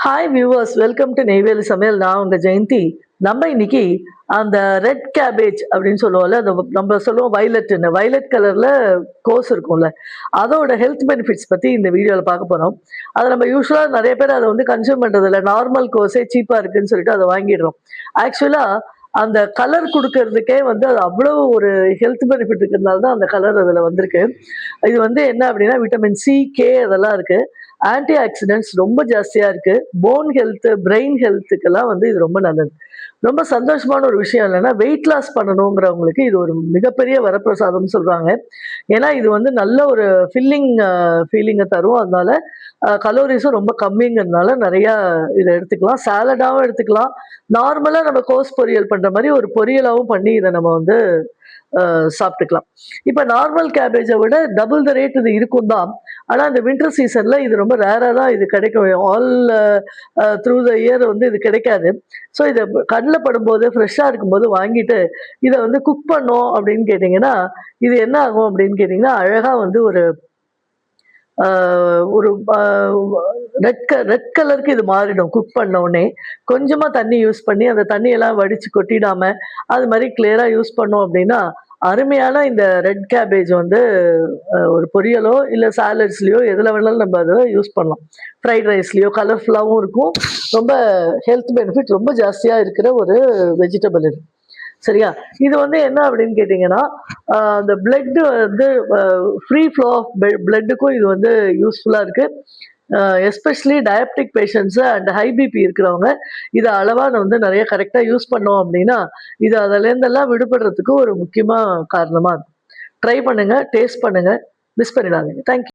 Hi viewers, welcome to Neyveli சமையல். நான் உங்க ஜெயந்தி. நம்ம இன்னைக்கு அந்த ரெட் கேபேஜ் அப்படின்னு சொல்லுவோம்ல, அந்த நம்ம சொல்லுவோம் வயலட்னு, வயலட் கலர்ல கோஸ் இருக்கும்ல, அதோட ஹெல்த் பெனிஃபிட்ஸ் பத்தி இந்த வீடியோவில் பார்க்க போறோம். அதை நம்ம யூஸ்வலா நிறைய பேர் அதை வந்து கன்சியூம் பண்றது இல்லை. நார்மல் கோஸே சீப்பா இருக்குன்னு சொல்லிட்டு அதை வாங்கிடுறோம். ஆக்சுவலா அந்த கலர் கொடுக்கறதுக்கே வந்து அது அவ்வளவு ஒரு ஹெல்த் பெனிஃபிட் இருக்கிறதுனால தான் அந்த கலர் அதில் வந்திருக்கு. இது வந்து என்ன அப்படின்னா விட்டமின் சி, கே அதெல்லாம் இருக்கு. ஆன்டி ஆக்சிடென்ட்ஸ் ரொம்ப ஜாஸ்தியா இருக்கு. போன் ஹெல்த், பிரெயின் ஹெல்த்துக்கெல்லாம் வந்து இது ரொம்ப நல்லது. ரொம்ப சந்தோஷமான ஒரு விஷயம் இல்லைன்னா, வெயிட் லாஸ் பண்ணணுங்கிறவங்களுக்கு இது ஒரு மிகப்பெரிய வரப்பிரசாதம்னு சொல்றாங்க. ஏன்னா இது வந்து நல்ல ஒரு ஃபில்லிங் ஃபீலிங்கை தரும். அதனால கலோரிஸும் ரொம்ப கம்மிங்கிறதுனால நிறையா இதை எடுத்துக்கலாம். சாலடாகவும் எடுத்துக்கலாம். நார்மலாக நம்ம கோஸ் பொரியல் பண்ற மாதிரி ஒரு பொரியலாகவும் பண்ணி இதை நம்ம வந்து சாப்பிட்டுக்கலாம். இப்போ நார்மல் கேபேஜை விட டபுள் த ரேட் இது இருக்கும் தான். ஆனால் இந்த வின்டர் சீசன்ல இது ரொம்ப ரேராக தான் இது கிடைக்கும். ஆல் த்ரூ த இயர் வந்து இது கிடைக்காது. ஸோ இதை கண்ணில் படும்போது ஃப்ரெஷ்ஷாக இருக்கும்போது வாங்கிட்டு இதை வந்து குக் பண்ணோம் அப்படின்னு கேட்டிங்கன்னா, இது என்ன ஆகும் அப்படின்னு கேட்டிங்கன்னா, அழகாக வந்து ஒரு ஒரு ரெட் கலருக்கு இது மாறிடும் குக் பண்ண உடனே. கொஞ்சமா தண்ணி யூஸ் பண்ணி அந்த தண்ணியெல்லாம் வடிச்சு கொட்டிடாம அது மாதிரி கிளியரா யூஸ் பண்ணோம் அப்படின்னா, அருமையான இந்த ரெட் கேபேஜ் வந்து ஒரு பொரியலோ இல்லை சாலட்ஸ்லயோ எதுல வேணாலும் நம்ம அதை யூஸ் பண்ணலாம். ஃப்ரைட் ரைஸ்லயோ கலர்ஃபுல்லாகவும் இருக்கும். ரொம்ப ஹெல்த் பெனிஃபிட் ரொம்ப ஜாஸ்தியா இருக்கிற ஒரு வெஜிடபிள் இது. சரியா? இது வந்து என்ன அப்படின்னு கேட்டிங்கன்னா, அந்த பிளட் வந்து ஃப்ரீ ஃப்ளோ ஆஃப் பிளட்டுக்கும் இது வந்து யூஸ்ஃபுல்லாக இருக்கு. Especially diabetic patients and high BP இருக்கிறவங்க இதை அளவாக வந்து நிறைய கரெக்டாக யூஸ் பண்ணோம் அப்படின்னா, இது அதுலேருந்தெல்லாம் விடுபடுறதுக்கு ஒரு முக்கியமாக காரணமாக இருக்கும். ட்ரை பண்ணுங்க, டேஸ்ட் பண்ணுங்க, மிஸ் பண்ணிடாதீங்க. தேங்க்யூ.